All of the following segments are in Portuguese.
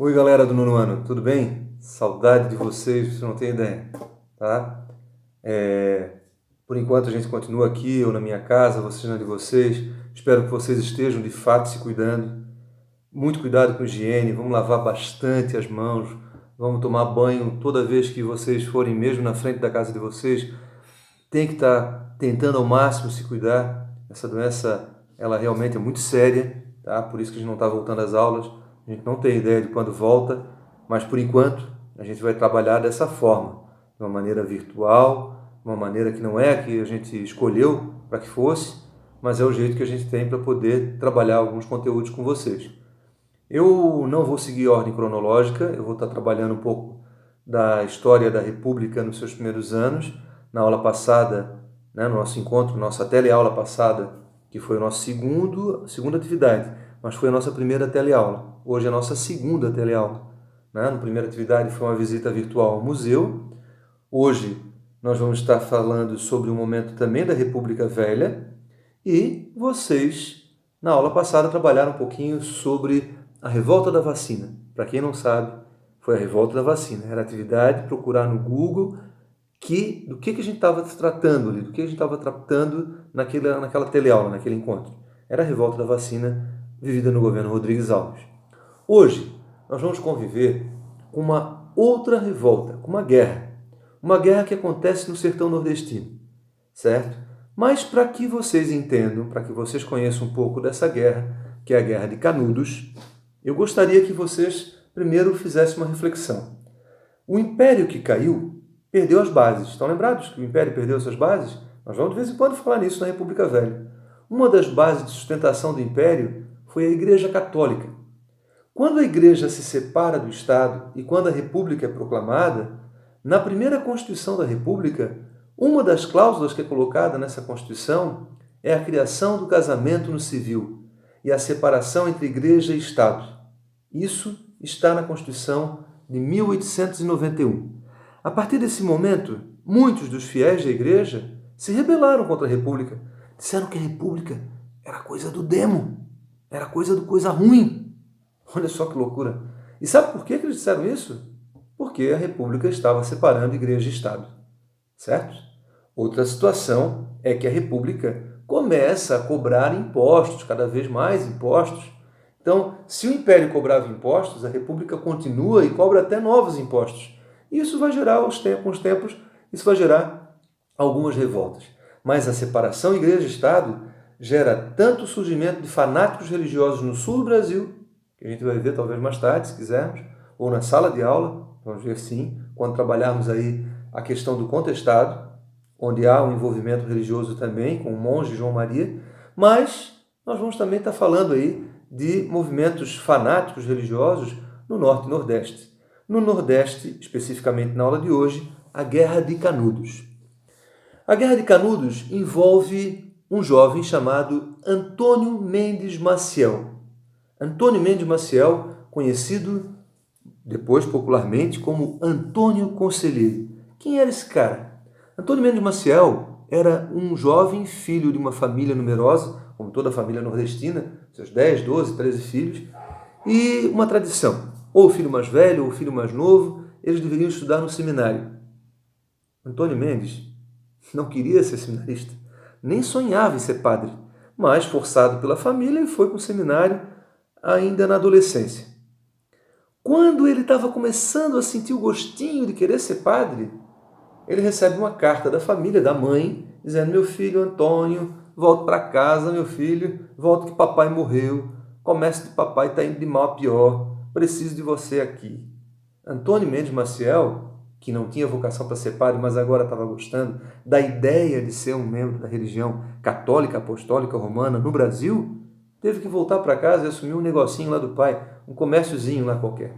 Oi, galera do nono ano, tudo bem? Saudade de vocês, você não tem ideia, tá? Por enquanto a gente continua aqui, eu na minha casa, vocês na de vocês. Espero que vocês estejam de fato se cuidando. Muito cuidado com higiene, vamos lavar bastante as mãos, vamos tomar banho toda vez que vocês forem mesmo na frente da casa de vocês. Tem que estar tentando ao máximo se cuidar. Essa doença, ela realmente é muito séria, tá? Por isso que a gente não está voltando às aulas. A gente não tem ideia de quando volta, mas por enquanto a gente vai trabalhar dessa forma, de uma maneira virtual, uma maneira que não é a que a gente escolheu para que fosse, mas é o jeito que a gente tem para poder trabalhar alguns conteúdos com vocês. Eu não vou seguir ordem cronológica, eu vou estar trabalhando um pouco da história da República nos seus primeiros anos. Na aula passada, no nosso encontro, nossa teleaula passada, que foi a nossa segunda atividade, mas foi a nossa primeira teleaula. Hoje é a nossa segunda teleaula. Na primeira atividade foi uma visita virtual ao museu. Hoje nós vamos estar falando sobre um momento também da República Velha. E vocês, na aula passada, trabalharam um pouquinho sobre a revolta da vacina. Para quem não sabe, foi a revolta da vacina. Era a atividade, procurar no Google do que a gente estava tratando ali, do que a gente estava tratando naquela teleaula, naquele encontro. Era a revolta da vacina vivida no governo Rodrigues Alves. Hoje, nós vamos conviver com uma outra revolta, com uma guerra que acontece no sertão nordestino, certo? Mas para que vocês entendam, para que vocês conheçam um pouco dessa guerra, que é a Guerra de Canudos, eu gostaria que vocês primeiro fizessem uma reflexão. O império que caiu perdeu as bases. Estão lembrados que o Império perdeu suas bases? Nós vamos de vez em quando falar nisso na República Velha. Uma das bases de sustentação do Império foi a Igreja Católica. Quando a Igreja se separa do Estado e quando a República é proclamada, na primeira Constituição da República, uma das cláusulas que é colocada nessa Constituição é a criação do casamento no civil e a separação entre Igreja e Estado. Isso está na Constituição de 1891. A partir desse momento, muitos dos fiéis da Igreja se rebelaram contra a República. Disseram que a República era coisa do demo, era coisa ruim. Olha só que loucura. E sabe por que eles disseram isso? Porque a República estava separando Igreja e Estado, certo? Outra situação é que a República começa a cobrar impostos, cada vez mais impostos. Então, se o Império cobrava impostos, a República continua e cobra até novos impostos. Isso vai gerar, com os tempos, isso vai gerar algumas revoltas. Mas a separação Igreja-Estado gera tanto o surgimento de fanáticos religiosos no sul do Brasil, que a gente vai ver talvez mais tarde, se quisermos, ou na sala de aula, vamos ver sim, quando trabalharmos aí a questão do contestado, onde há um envolvimento religioso também, com o monge João Maria, mas nós vamos também estar falando aí de movimentos fanáticos religiosos no Norte e Nordeste. No Nordeste, especificamente na aula de hoje, a Guerra de Canudos. A Guerra de Canudos envolve um jovem chamado Antônio Mendes Maciel. Antônio Mendes Maciel, conhecido depois popularmente como Antônio Conselheiro. Quem era esse cara? Antônio Mendes Maciel era um jovem filho de uma família numerosa, como toda a família nordestina, seus 10, 12, 13 filhos, e uma tradição. Ou o filho mais velho, ou o filho mais novo, eles deveriam estudar no seminário. Antônio Mendes não queria ser seminarista, nem sonhava em ser padre, mas, forçado pela família, ele foi para o seminário ainda na adolescência. Quando ele estava começando a sentir o gostinho de querer ser padre, ele recebe uma carta da família, da mãe, dizendo: meu filho Antônio, volte para casa, meu filho, volte que papai morreu, comércio de papai está indo de mal a pior, preciso de você aqui. Antônio Mendes Maciel, que não tinha vocação para ser padre, mas agora estava gostando da ideia de ser um membro da religião católica, apostólica, romana no Brasil, teve que voltar para casa e assumir um negocinho lá do pai, um comérciozinho lá qualquer.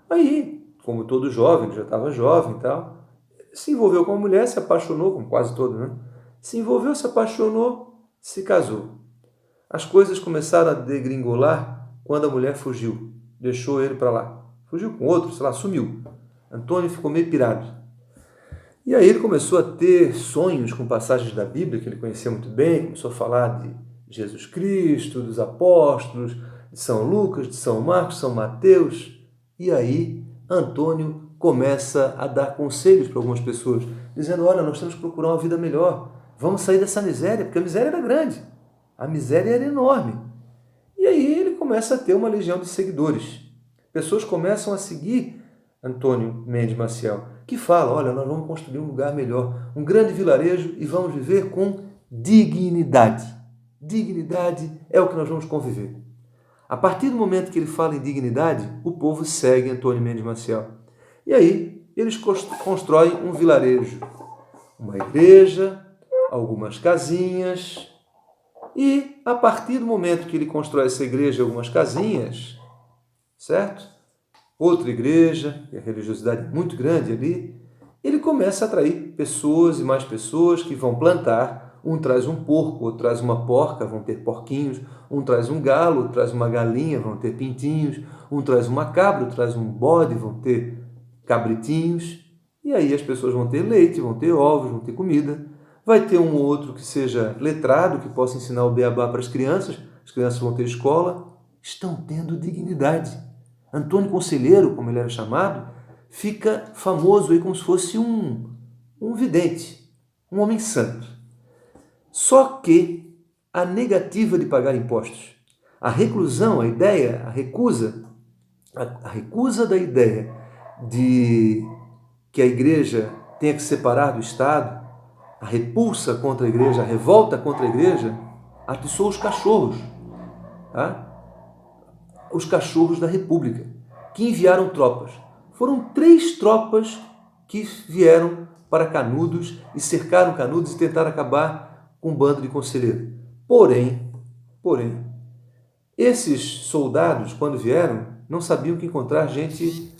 Aí, como todo jovem, já estava jovem e tal, se envolveu com uma mulher, se apaixonou, como quase todo, né? Se envolveu, se apaixonou, se casou. As coisas começaram a degringolar quando a mulher fugiu, deixou ele para lá. Fugiu com outro, sei lá, sumiu. Antônio ficou meio pirado. E aí ele começou a ter sonhos com passagens da Bíblia, que ele conhecia muito bem, começou a falar de Jesus Cristo, dos apóstolos, de São Lucas, de São Marcos, São Mateus. E aí Antônio começa a dar conselhos para algumas pessoas, dizendo, olha, nós temos que procurar uma vida melhor, vamos sair dessa miséria, porque a miséria era grande, a miséria era enorme. E aí ele começa a ter uma legião de seguidores. Pessoas começam a seguir Antônio Mendes Maciel, que fala, olha, nós vamos construir um lugar melhor, um grande vilarejo e vamos viver com dignidade. Dignidade é o que nós vamos conviver. A partir do momento que ele fala em dignidade, o povo segue Antônio Mendes Maciel. E aí eles constroem um vilarejo, uma igreja, algumas casinhas. E a partir do momento que ele constrói essa igreja e algumas casinhas, certo? Outra igreja, e a religiosidade é muito grande ali, ele começa a atrair pessoas e mais pessoas que vão plantar. Um traz um porco, outro traz uma porca, vão ter porquinhos. Um traz um galo, outro traz uma galinha, vão ter pintinhos. Um traz uma cabra, outro traz um bode, vão ter cabritinhos. E aí as pessoas vão ter leite, vão ter ovos, vão ter comida. Vai ter um ou outro que seja letrado, que possa ensinar o beabá para as crianças vão ter escola. Estão tendo dignidade. Antônio Conselheiro, como ele era chamado, fica famoso aí como se fosse um vidente, um homem santo. Só que a negativa de pagar impostos, a reclusão, a recusa da ideia de que a igreja tenha que separar do Estado, a repulsa contra a igreja, a revolta contra a igreja, atiçou os cachorros, tá? Os cachorros da República, que enviaram tropas. Foram 3 tropas que vieram para Canudos e cercaram Canudos e tentaram acabar com um bando de conselheiros. Porém, esses soldados, quando vieram, não sabiam que encontrar gente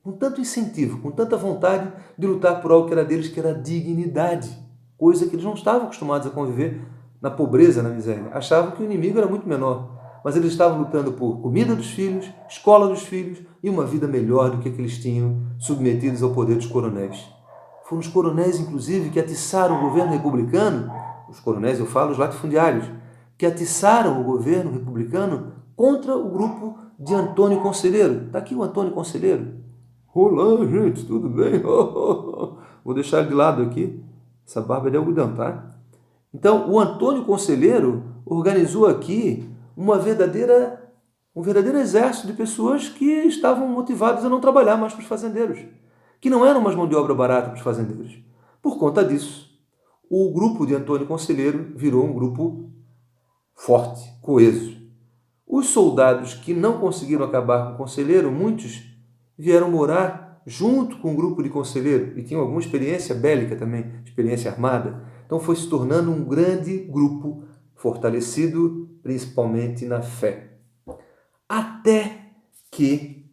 com tanto incentivo, com tanta vontade de lutar por algo que era deles, que era a dignidade, coisa que eles não estavam acostumados a conviver na pobreza, na miséria. Achavam que o inimigo era muito menor, mas eles estavam lutando por comida dos filhos, escola dos filhos e uma vida melhor do que eles tinham, submetidos ao poder dos coronéis. Foram os coronéis, inclusive, que atiçaram o governo republicano, os coronéis, eu falo, os latifundiários, que atiçaram o governo republicano contra o grupo de Antônio Conselheiro. Está aqui o Antônio Conselheiro. Olá, gente, tudo bem? Vou deixar ele de lado aqui. Essa barba é de algodão, tá? Então, o Antônio Conselheiro organizou aqui um verdadeiro exército de pessoas que estavam motivadas a não trabalhar mais para os fazendeiros, que não eram mais mão de obra barata para os fazendeiros. Por conta disso, o grupo de Antônio Conselheiro virou um grupo forte, coeso. Os soldados que não conseguiram acabar com o conselheiro, muitos vieram morar junto com o grupo de conselheiro e tinham alguma experiência bélica também, experiência armada. Então foi se tornando um grande grupo fortalecido principalmente na fé. Até que,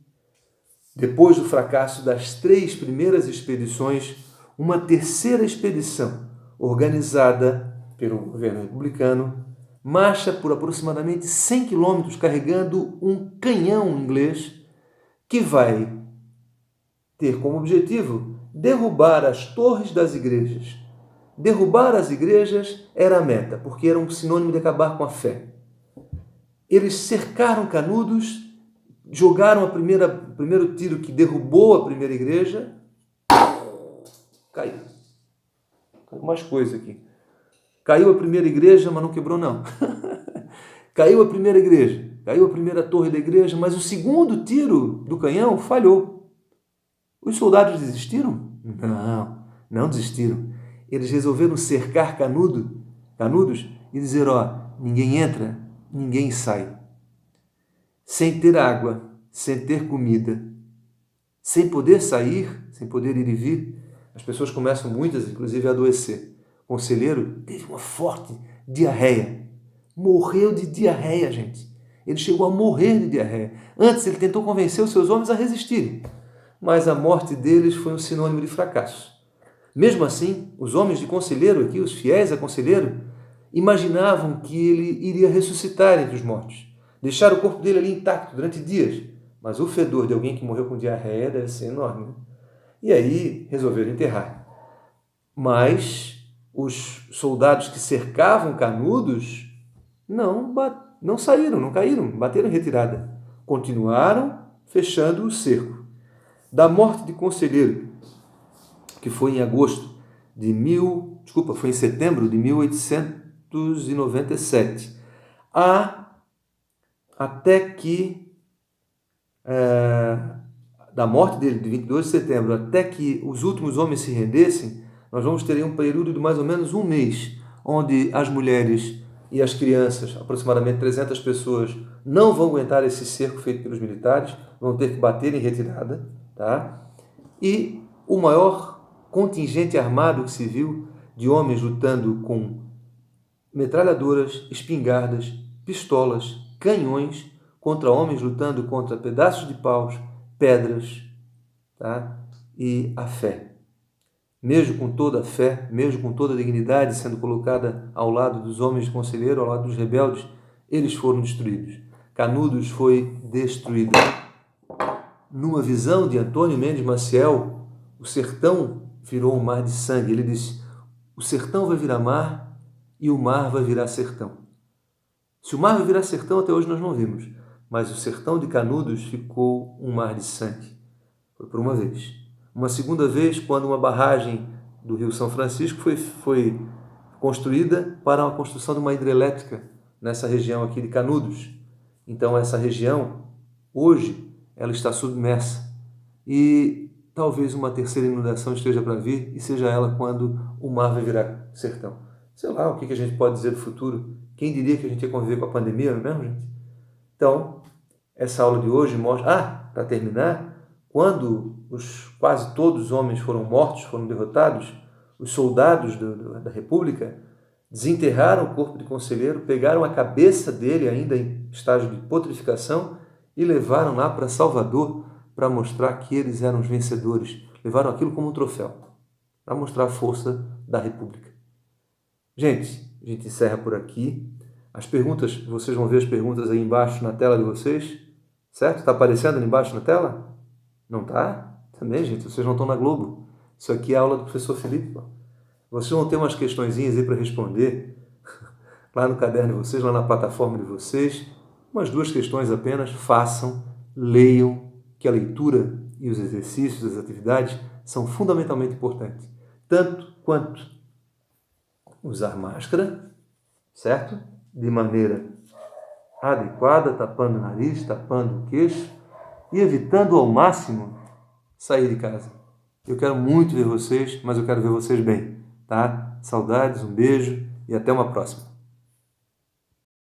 depois do fracasso das 3 primeiras expedições, uma terceira expedição, organizada pelo governo republicano, marcha por aproximadamente 100 quilômetros carregando um canhão inglês que vai ter como objetivo derrubar as torres das igrejas. Derrubar as igrejas era a meta, porque era um sinônimo de acabar com a fé. Eles cercaram Canudos, jogaram o primeiro tiro que derrubou a primeira igreja. Caiu mais coisa aqui. Caiu a primeira igreja, mas não quebrou não. Caiu a primeira igreja, caiu a primeira torre da igreja, mas o segundo tiro do canhão falhou. Os soldados desistiram? Não desistiram. Eles resolveram cercar Canudos e dizer, ninguém entra, ninguém sai. Sem ter água, sem ter comida, sem poder sair, sem poder ir e vir, as pessoas começam, muitas, inclusive, a adoecer. O conselheiro teve uma forte diarreia. Morreu de diarreia, gente. Ele chegou a morrer de diarreia. Antes, ele tentou convencer os seus homens a resistirem, mas a morte deles foi um sinônimo de fracasso. Mesmo assim, os homens de conselheiro aqui, os fiéis a conselheiro, imaginavam que ele iria ressuscitar entre os mortos. Deixaram o corpo dele ali intacto durante dias, mas o fedor de alguém que morreu com diarreia deve ser enorme, né? E aí resolveram enterrar. Mas os soldados que cercavam Canudos não saíram, não caíram, bateram em retirada. Continuaram fechando o cerco. Da morte de Conselheiro, que foi em foi em setembro de 1897, até que da morte dele, de 22 de setembro, até que os últimos homens se rendessem, nós vamos ter aí um período de mais ou menos um mês, onde as mulheres e as crianças, aproximadamente 300 pessoas, não vão aguentar esse cerco feito pelos militares, vão ter que bater em retirada, tá? E o maior contingente armado que se viu, de homens lutando com metralhadoras, espingardas, pistolas, canhões, contra homens lutando contra pedaços de paus, pedras, tá? E a fé. Mesmo com toda a fé, mesmo com toda a dignidade sendo colocada ao lado dos homens de Conselheiro, ao lado dos rebeldes, eles foram destruídos. Canudos foi destruído. Numa visão de Antônio Mendes Maciel, o sertão virou um mar de sangue. Ele disse: o sertão vai virar mar e o mar vai virar sertão. Se o mar vai virar sertão, até hoje nós não vimos, mas o sertão de Canudos ficou um mar de sangue. Foi por uma vez. Uma segunda vez, quando uma barragem do Rio São Francisco foi construída para a construção de uma hidrelétrica nessa região aqui de Canudos. Então, essa região, hoje, ela está submersa. E talvez uma terceira inundação esteja para vir, e seja ela quando o mar vai virar sertão. Sei lá o que a gente pode dizer do futuro. Quem diria que a gente ia conviver com a pandemia, não é mesmo, gente? Então, essa aula de hoje mostra... para terminar, quando quase todos os homens foram mortos, foram derrotados, os soldados da República desenterraram o corpo de Conselheiro, pegaram a cabeça dele ainda em estágio de putrificação e levaram lá para Salvador para mostrar que eles eram os vencedores. Levaram aquilo como um troféu, para mostrar a força da República. Gente, a gente encerra por aqui. As perguntas, vocês vão ver as perguntas aí embaixo na tela de vocês, certo? Está aparecendo ali embaixo na tela? Não está? Também, gente, vocês não estão na Globo. Isso aqui é a aula do professor Felipe. Vocês vão ter umas questõezinhas aí para responder lá no caderno de vocês, lá na plataforma de vocês. Umas 2 questões apenas. Façam, leiam, que a leitura e os exercícios, as atividades são fundamentalmente importantes. Tanto quanto usar máscara, certo? De maneira adequada, tapando o nariz, tapando o queixo e evitando ao máximo sair de casa. Eu quero muito ver vocês, mas eu quero ver vocês bem, tá? Saudades, um beijo e até uma próxima.